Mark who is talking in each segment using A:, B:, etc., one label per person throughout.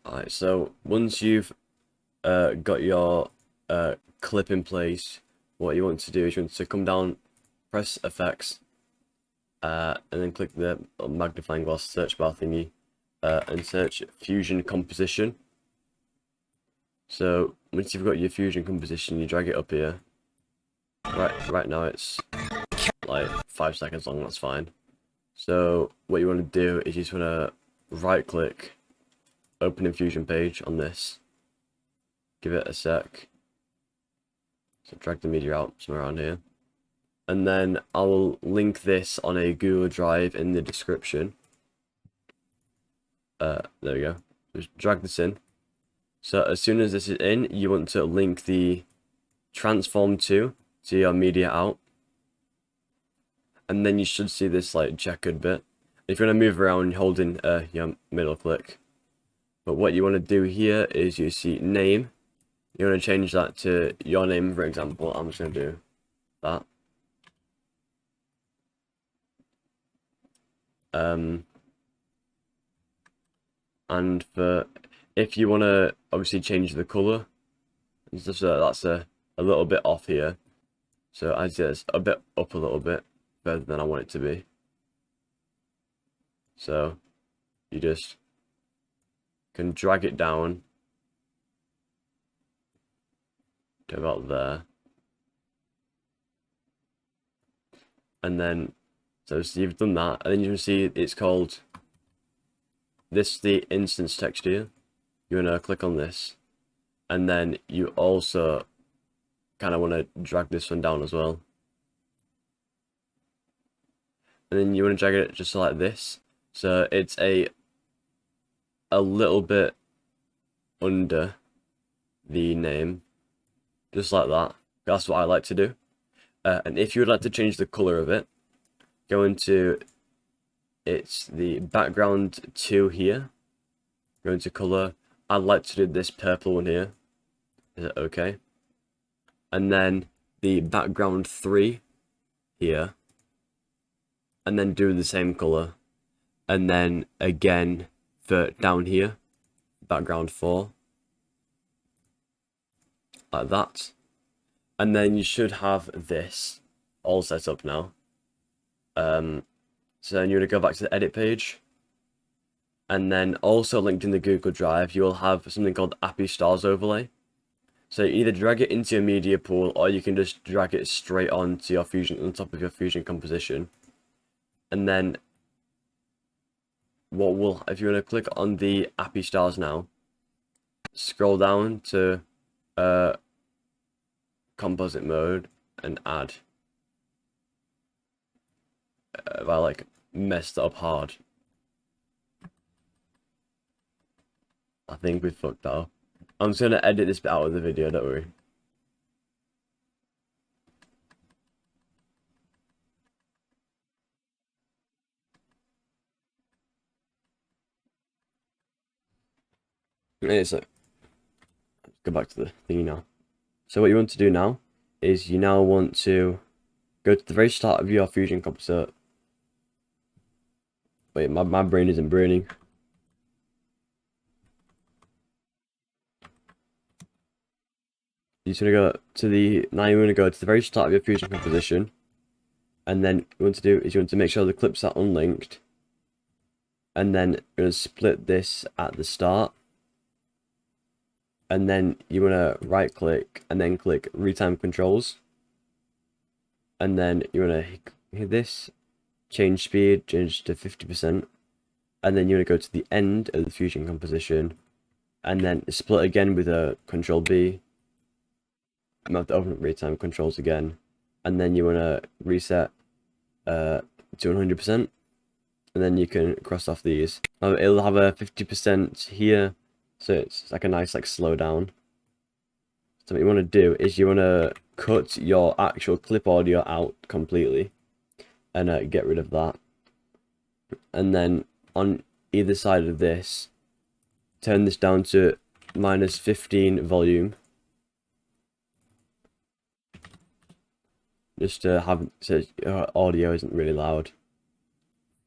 A: Alright, so once you've got your clip in place, what you want to do is you want to come down, press effects, and then click the magnifying glass search bar thingy, and search fusion composition. So once you've got your fusion composition, you drag it up here. Right now it's like 5 seconds long, that's fine. So what you want to do is you just want to right click, open in Fusion page on this, give it a sec, so drag the media out somewhere around here, and then I'll link this on a Google Drive in the description. There we go, just drag this in. So as soon as this is in, you want to link the transform to your media out, and then you should see this like checkered bit. If you want to move around, holding your middle click. But what you want to do here is you see name. You want to change that to your name, for example. I'm just going to do that. And if you want to obviously change the color, that's a little bit off here. So as it's a bit up a little bit further than I want it to be. So you just can drag it down to about there, and then so you've done that, and then you can see it's called this, the instance texture. You want to click on this, and then you also kind of want to drag this one down as well, and then you want to drag it just like this, so it's a little bit under the name, just like that. That's what I like to do. And if you would like to change the color of it, go into the background 2 here, go into color. I'd like to do this purple one here. Is it okay? And then the background 3 here, and then do the same color, and then again for down here, background 4, like that. And then you should have this all set up now. So then you're going to go back to the edit page, and then also linked in the Google Drive, you will have something called Appy Stars overlay. So you either drag it into your media pool, or you can just drag it straight onto your fusion, on top of your fusion composition. And then if you want to click on the Appy Stars now, scroll down to composite mode and add. If I like messed up hard, I think we fucked that up. I'm just gonna edit this bit out of the video, don't worry. Okay, so let's go back to the thingy now. So what you want to do now is you now want to go to the very start of your fusion composite. Wait, my brain isn't braining. You're just gonna go to now you want to go to the very start of your fusion composition, and then what you want to do is you want to make sure the clips are unlinked, and then you're gonna split this at the start, and then you want to right click and then click retime controls, and then you want to hit this, change speed, change to 50%, and then you want to go to the end of the fusion composition, and then split again with a Control B. I'm going to have to open up retime controls again, and then you want to reset to 100%, and then you can cross off these. It'll have a 50% here, so it's like a nice like slow down. So what you want to do is you want to cut your actual clip audio out completely, and get rid of that. And then on either side of this, turn this down to -15 volume, just to have so your audio isn't really loud.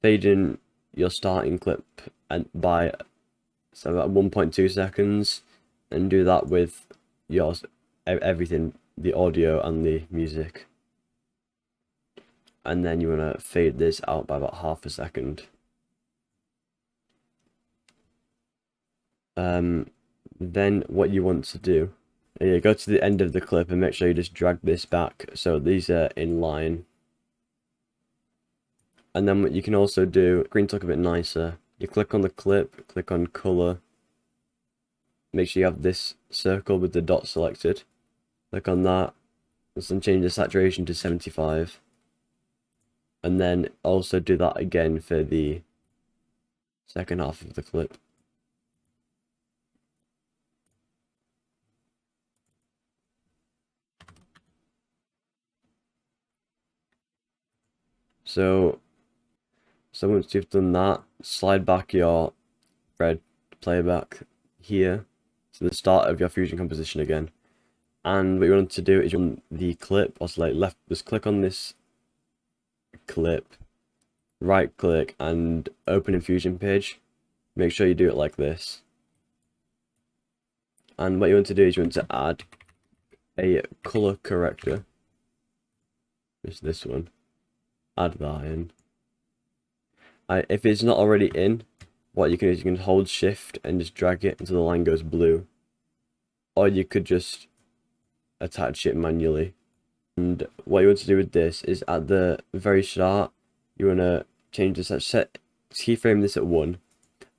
A: Fade in your starting clip and by so about 1.2 seconds, and do that with yours, everything, the audio and the music. And then you want to fade this out by about half a second. Then what you want to do, go to the end of the clip and make sure you just drag this back so these are in line. And then what you can also do, screen to look a bit nicer, you click on the clip, click on color, make sure you have this circle with the dot selected, click on that, and then change the saturation to 75. And then also do that again for the second half of the clip. So once you've done that, slide back your thread playback here to the start of your Fusion composition again. And what you want to do is on the clip, or select left, just click on this clip, right click and open in Fusion page. Make sure you do it like this. And what you want to do is you want to add a color corrector. Just this one. Add that in. If it's not already in, what you can do is you can hold shift and just drag it until the line goes blue. Or you could just attach it manually. And what you want to do with this is at the very start, you want to change this, set keyframe this at 1,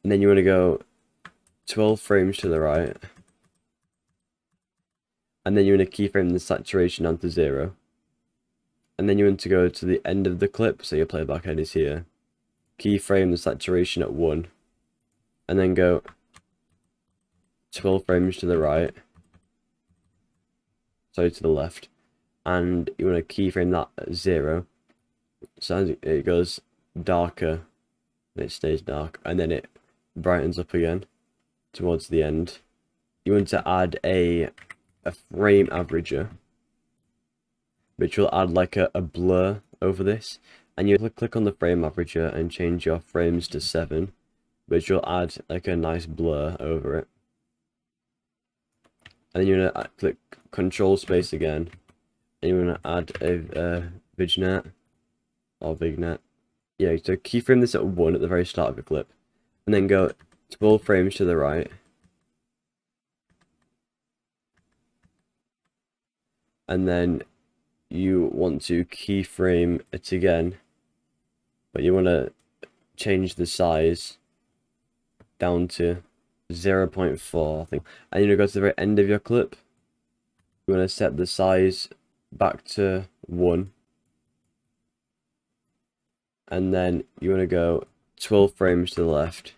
A: and then you want to go 12 frames to the right, and then you want to keyframe the saturation down to 0, and then you want to go to the end of the clip, so your playback head is here, keyframe the saturation at 1, and then go 12 frames to the right, sorry, to the left, and you want to keyframe that at 0, so as it goes darker, and it stays dark, and then it brightens up again towards the end. You want to add a frame averager, which will add like a blur over this, and you click on the frame averager and change your frames to 7, which will add like a nice blur over it. And then you're gonna click Control Space again, and you're gonna add a vignette or vignette. Yeah, so keyframe this at 1 at the very start of the clip, and then go 12 frames to the right. And then you want to keyframe it again, but you want to change the size down to 0.4, I think. And you're going to go to the very end of your clip. You want to set the size back to 1. And then you want to go 12 frames to the left.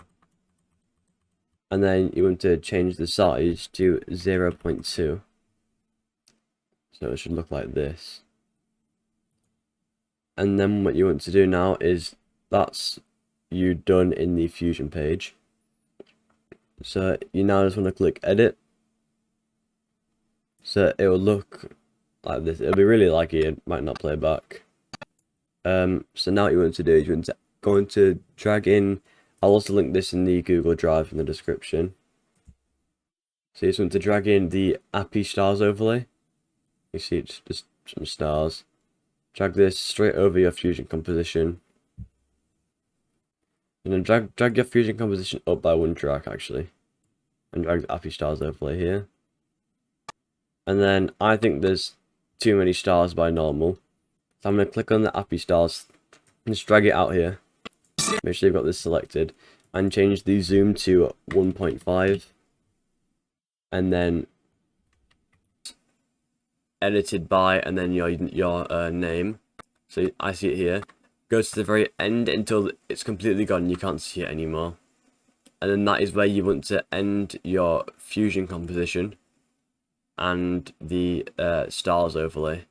A: And then you want to change the size to 0.2. So it should look like this. And then what you want to do now is, that's you done in the Fusion page. So you now just want to click edit. So it will look like this. It'll be really laggy, it might not play back. So now what you want to do is you want to go into drag in. I'll also link this in the Google Drive in the description. So you just want to drag in the Appy Stars overlay. You see it's just some stars. Drag this straight over your Fusion composition. And then drag your Fusion composition up by 1 track actually. And drag the Appy Stars overlay here. And then I think there's too many stars by normal. So I'm going to click on the Appy Stars and just drag it out here. Make sure you've got this selected. And change the zoom to 1.5. And then edited by, and then your name. So I see it here. Goes to the very end until it's completely gone. You can't see it anymore. And then that is where you want to end your Fusion composition and the stars overlay.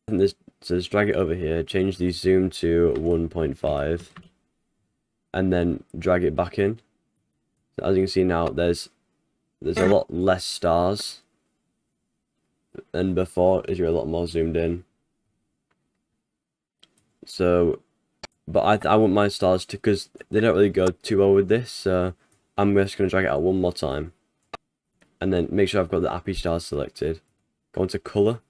A: And this, so just drag it over here, change the zoom to 1.5, and then drag it back in. So as you can see now, there's a lot less stars than before, as you're a lot more zoomed in. So, but I want my stars to, because they don't really go too well with this, so I'm just going to drag it out one more time. And then make sure I've got the Appy Stars selected. Go into Color.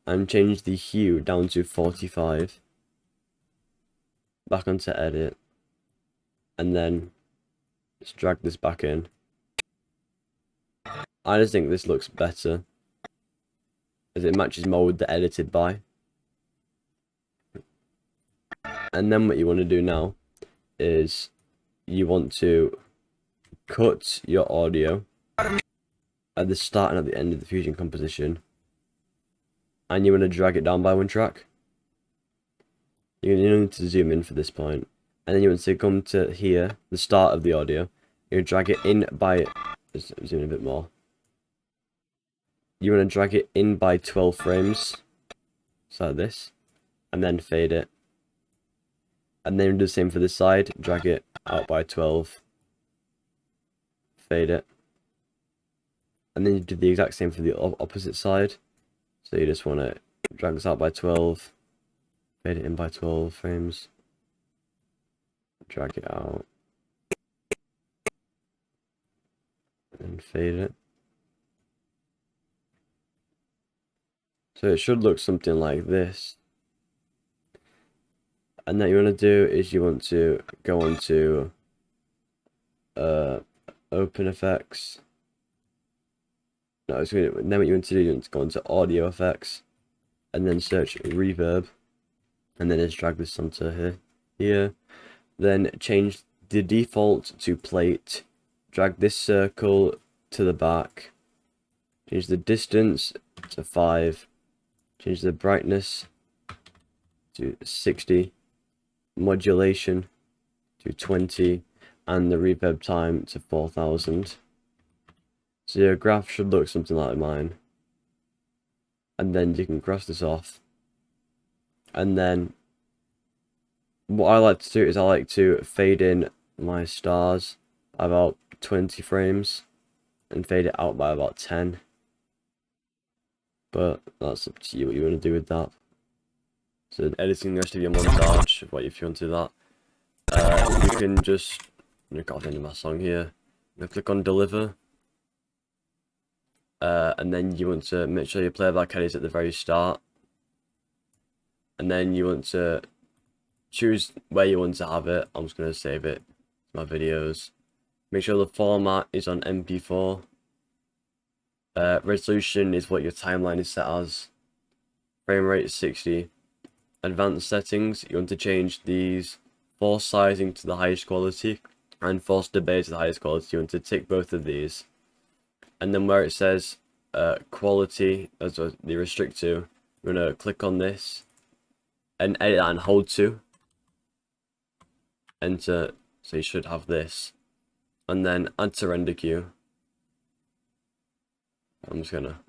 A: And change the hue down to 45. Back onto Edit. And then just drag this back in. I just think this looks better, as it matches more with the edited by. And then what you want to do now is you want to cut your audio at the start and at the end of the Fusion composition, and you want to drag it down by one track. You need to zoom in for this point, and then you want to come to here, the start of the audio. You drag it in by, zoom in a bit more. You want to drag it in by 12 frames, so like this, and then fade it. And then do the same for this side, drag it out by 12, fade it. And then you do the exact same for the opposite side. So you just want to drag this out by 12, fade it in by 12 frames, drag it out, and fade it. So it should look something like this. And that you want to do is you want to go onto Open Effects. No, then what you want to do, you want to go into Audio Effects, and then search Reverb, and then just drag this onto here. Then change the default to plate, drag this circle to the back, change the distance to 5, change the brightness to 60, modulation to 20, and the reverb time to 4000. So your graph should look something like mine. And then you can cross this off. And then what I like to do is I like to fade in my stars by about 20 frames and fade it out by about 10. But that's up to you what you want to do with that. So editing the rest of your montage, if you want to do that, you can just got the end of my song here. I'm gonna click on Deliver, and then you want to make sure your playback head is at the very start, and then you want to choose where you want to have it. I'm just gonna save it to my videos. Make sure the format is on MP4. Resolution is what your timeline is set as. Frame rate is 60. Advanced settings, you want to change these force sizing to the highest quality and force debate to the highest quality. You want to tick both of these, and then where it says quality as the restrict to, you're going to click on this and edit that and hold to enter. So you should have this, and then add to render queue. I'm just gonna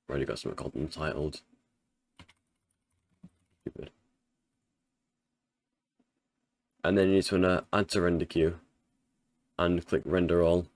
A: already got something called Untitled. Stupid. And then you just want to add to render queue and click render all.